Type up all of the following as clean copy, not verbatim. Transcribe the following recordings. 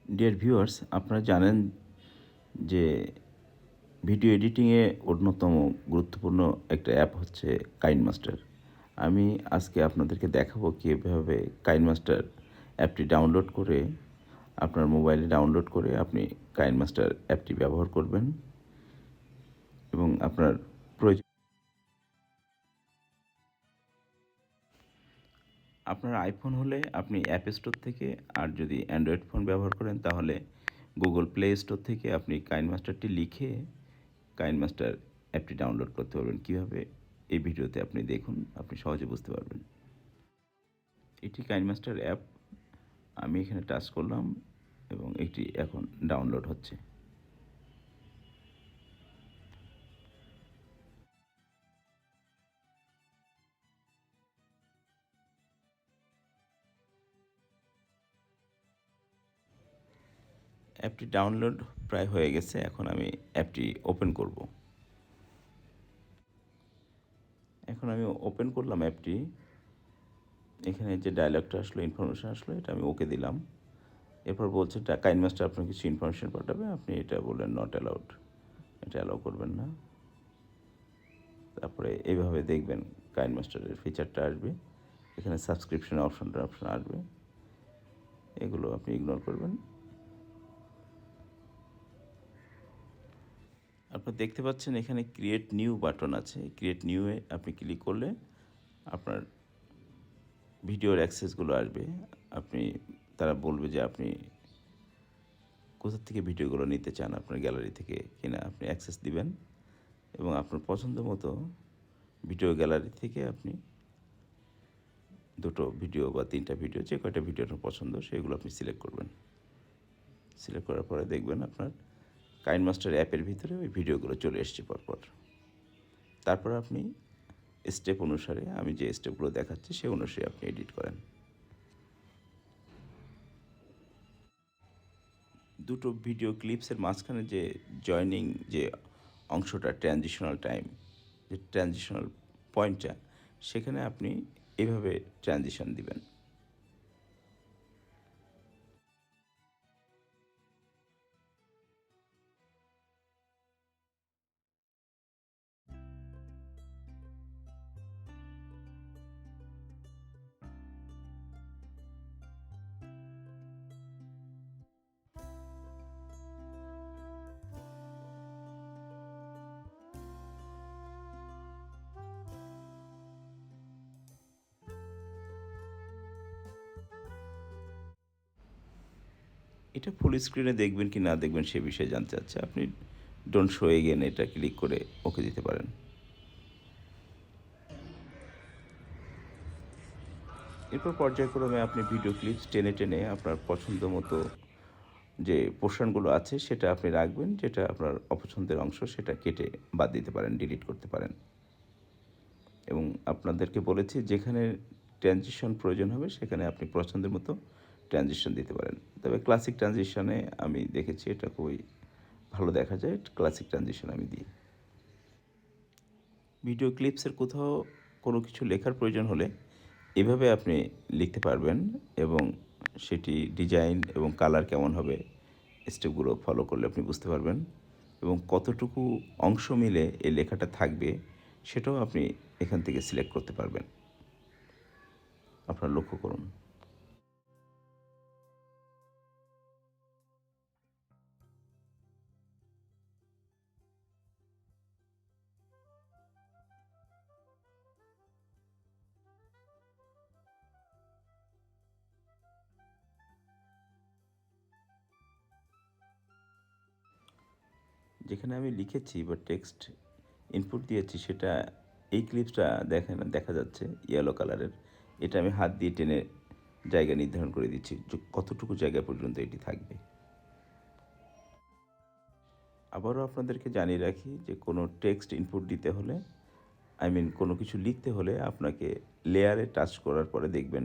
Dear viewers, আপনারা জানেন যে ভিডিও এডিটিংয়ে অন্যতম গুরুত্বপূর্ণ একটা অ্যাপ হচ্ছে কাইনমাস্টার। আমি আজকে আপনাদেরকে দেখাবো কীভাবে কাইনমাস্টার অ্যাপটি ডাউনলোড করে আপনার মোবাইলে ডাউনলোড করে আপনি কাইনমাস্টার অ্যাপটি ব্যবহার করবেন এবং আপনার প্রয়োজন। আপনার আইফোন হলে আপনি অ্যাপ স্টোর থেকে, আর যদি অ্যান্ড্রয়েড ফোন ব্যবহার করেন তাহলে গুগল প্লে স্টোর থেকে আপনি কাইনমাস্টারটি লিখে কাইনমাস্টার অ্যাপটি ডাউনলোড করতে পারবেন। কীভাবে, এই ভিডিওতে আপনি দেখুন, আপনি সহজে বুঝতে পারবেন। এটি কাইনমাস্টার অ্যাপ। আমি এখানে টাচ করলাম এবং এটি এখন ডাউনলোড হচ্ছে। অ্যাপটি ডাউনলোড প্রায় হয়ে গেছে। এখন আমি অ্যাপটি ওপেন করব। এখন আমি ওপেন করলাম অ্যাপটি। এখানে যে ডায়লগটা আসলো, ইনফরমেশন আসলো, এটা আমি ওকে দিলাম। এরপর বলছে কাইনমাস্টার আপনার কিছু ইনফরমেশন পাঠাবে, আপনি এটা বললেন নট অ্যালাউড, এটা অ্যালাউ করবেন না। তারপরে এইভাবে দেখবেন কাইনমাস্টারের ফিচারটা আসবে। এখানে সাবস্ক্রিপশন অপশন আসবে, এগুলো আপনি ইগনোর করবেন। আপনারা দেখতে পাচ্ছেন এখানে ক্রিয়েট নিউ বাটন আছে। ক্রিয়েট নিউয়ে আপনি ক্লিক করলে আপনার ভিডিওর অ্যাক্সেসগুলো আসবে। আপনি, তারা বলবে যে আপনি কোথা থেকে ভিডিওগুলো নিতে চান, আপনার গ্যালারি থেকে কিনা আপনি অ্যাক্সেস দিবেন এবং আপনার পছন্দ মতো ভিডিও গ্যালারি থেকে আপনি দুটো ভিডিও বা তিনটা ভিডিও, যে কয়টা ভিডিও আপনার পছন্দ সেগুলো আপনি সিলেক্ট করবেন। সিলেক্ট করার পরে দেখবেন আপনার কাইনমাস্টার অ্যাপের ভিতরে ওই ভিডিওগুলো চলে এসছে পরপর। তারপর আপনি স্টেপ অনুসারে, আমি যে স্টেপগুলো দেখাচ্ছি সে অনুসারে আপনি এডিট করেন। দুটো ভিডিও ক্লিপসের মাঝখানে যে জয়নিং যে অংশটা, ট্রানজিশনাল টাইম, যে ট্রানজিশনাল পয়েন্টটা, সেখানে আপনি এভাবে ট্রানজিশন দিবেন। এটা ফুল স্ক্রিনে দেখবেন কি না দেখবেন সে বিষয়ে জানতে চাচ্ছে, আপনি ডোন্ট শো এগেন এটা ক্লিক করে ওকে দিতে পারেন। এরপর পর্যায়ক্রমে আপনি ভিডিও ক্লিপস টেনে টেনে আপনার পছন্দ মতো যে পোর্শনগুলো আছে সেটা আপনি রাখবেন, যেটা আপনার অপছন্দের অংশ সেটা কেটে বাদ দিতে পারেন, ডিলিট করতে পারেন। এবং আপনাদেরকে বলেছি যেখানে ট্রানজিশন প্রয়োজন হবে সেখানে আপনি পছন্দের মতো ট্রানজিশন দিতে পারেন। তবে ক্লাসিক ট্রানজিশনে আমি দেখেছি এটা খুবই ভালো দেখা যায়, ক্লাসিক ট্রানজিশন আমি দিই। ভিডিও ক্লিপসের কোথাও কোনো কিছু লেখার প্রয়োজন হলে এভাবে আপনি লিখতে পারবেন এবং সেটি ডিজাইন এবং কালার কেমন হবে, স্টেপগুলো ফলো করলে আপনি বুঝতে পারবেন এবং কতটুকু অংশ মিলে এই লেখাটা থাকবে সেটাও আপনি এখান থেকে সিলেক্ট করতে পারবেন। আপনারা লক্ষ্য করুন। যেখানে আমি লিখেছি বা টেক্সট ইনপুট দিয়েছি সেটা, এই ক্লিপসটা দেখেন, দেখা যাচ্ছে ইয়েলো কালারের। এটা আমি হাত দিয়ে টেনে জায়গা নির্ধারণ করে দিচ্ছি যে কতটুকু জায়গা পর্যন্ত এটি থাকবে। আবারও আপনাদেরকে জানিয়ে রাখি যে কোনো টেক্সট ইনপুট দিতে হলে, কোনো কিছু লিখতে হলে আপনাকে লেয়ারে টাচ করার পরে দেখবেন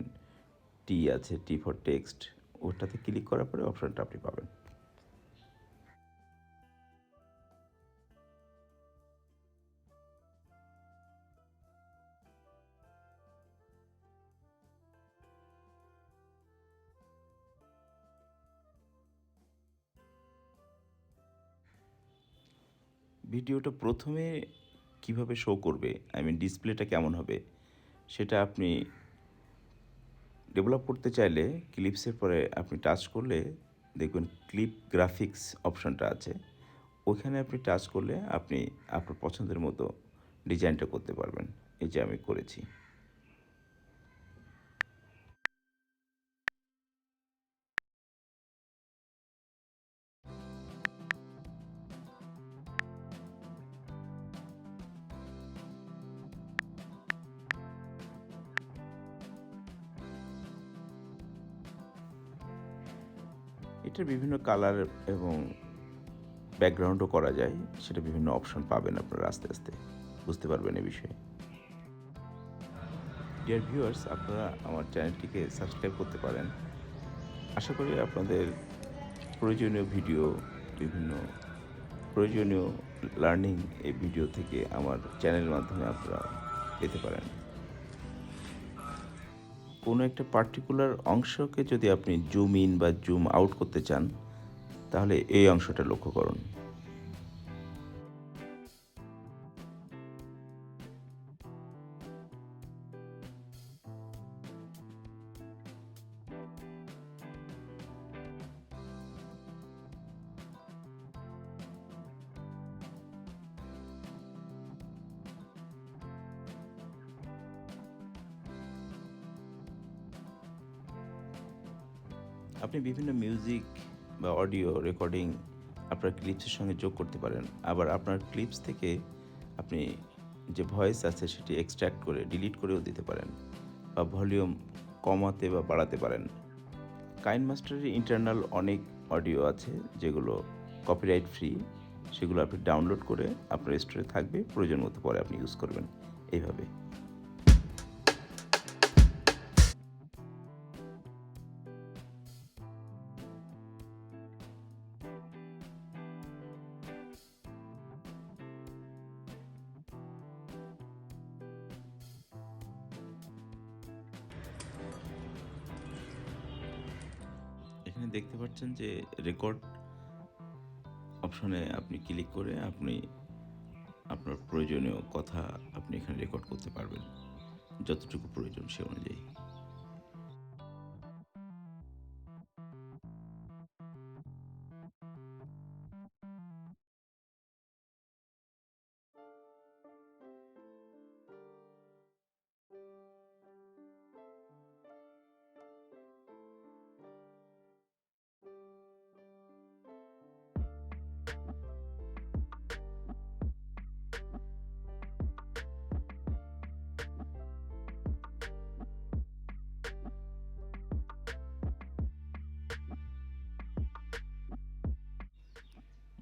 টি আছে, টি ফর টেক্সট, ওটাতে ক্লিক করার পরে অপশানটা আপনি পাবেন। ভিডিওটা প্রথমে কিভাবে শো করবে, ডিসপ্লেটা কেমন হবে, সেটা আপনি ডেভেলপ করতে চাইলে ক্লিপসের পরে আপনি টাচ করলে দেখবেন ক্লিপ গ্রাফিক্স অপশনটা আছে। ওইখানে আপনি টাচ করলে আপনি আপনার পছন্দের মতো ডিজাইনটা করতে পারবেন। এই যে আমি করেছি। এটার বিভিন্ন কালার এবং ব্যাকগ্রাউন্ডও করা যায়, সেটা বিভিন্ন অপশন পাবেন আপনারা আস্তে আস্তে বুঝতে পারবেন এই বিষয়ে। ডিয়ার ভিউয়ার্স, আপনারা আমার চ্যানেলটিকে সাবস্ক্রাইব করতে পারেন। আশা করি আপনাদের প্রয়োজনীয় ভিডিও, বিভিন্ন প্রয়োজনীয় লার্নিং এই ভিডিও থেকে আমার চ্যানেলের মাধ্যমে আপনারা পেতে পারেন। কোনো একটা পার্টিকুলার অংশকে যদি আপনি জুম ইন বা জুম আউট করতে চান, তাহলে এই অংশটা লক্ষ্য করুন। আপনি বিভিন্ন মিউজিক বা অডিও রেকর্ডিং আপনার ক্লিপসের সঙ্গে যোগ করতে পারেন। আবার আপনার ক্লিপস থেকে আপনি যে ভয়েস আছে সেটি এক্সট্র্যাক্ট করে ডিলিট করেও দিতে পারেন, বা ভলিউম কমাতে বা বাড়াতে পারেন। কাইনমাস্টারের ইন্টারনাল অনেক অডিও আছে যেগুলো কপিরাইট ফ্রি, সেগুলো আপনি ডাউনলোড করে আপনার স্টোরে থাকবে, প্রয়োজন মতো পরে আপনি ইউজ করবেন এইভাবে। এখানে দেখতে পাচ্ছেন যে রেকর্ড অপশনে আপনি ক্লিক করে আপনি আপনার প্রয়োজনীয় কথা আপনি এখানে রেকর্ড করতে পারবেন, যতটুকু প্রয়োজন সে অনুযায়ী।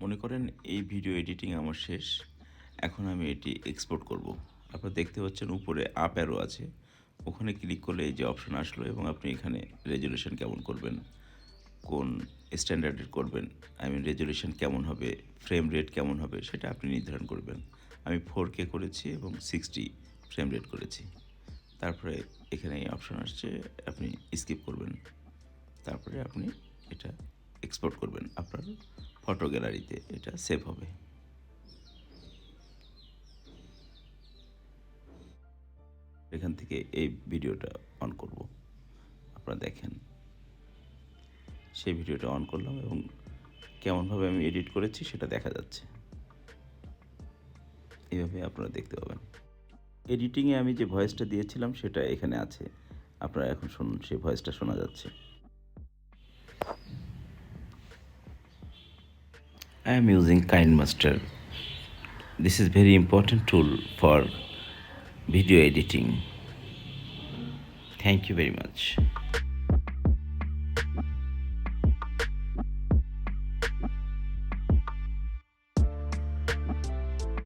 মনে করেন এই ভিডিও এডিটিং আমার শেষ, এখন আমি এটি এক্সপোর্ট করব। আপনারা দেখতে পাচ্ছেন উপরে আপ অ্যারো আছে, ওখানে ক্লিক করলে এই যে অপশন আসলো, এবং আপনি এখানে রেজুলেশন কেমন করবেন, কোন স্ট্যান্ডার্ডের করবেন, রেজুলেশন কেমন হবে, ফ্রেম রেট কেমন হবে, সেটা আপনি নির্ধারণ করবেন। আমি 4K করেছি এবং 60 ফ্রেম রেট করেছি। তারপরে এখানে এই অপশন আসছে, আপনি স্কিপ করবেন। তারপরে আপনি এটা এক্সপোর্ট করবেন, আপনার ফটো গ্যালারিতে এটা সেভ হবে। এখান থেকে এই ভিডিওটা অন করব, আপনারা দেখেন। সেই ভিডিওটা অন করলাম এবং কেমনভাবে আমি এডিট করেছি সেটা দেখা যাচ্ছে। এইভাবে আপনারা দেখতে পাবেন। এডিটিংয়ে আমি যে ভয়েসটা দিয়েছিলাম সেটা এখানে আছে, আপনারা এখন শুনুন, সেই ভয়েসটা শোনা যাচ্ছে। I am using KineMaster. This is very important tool for video editing. Thank you very much.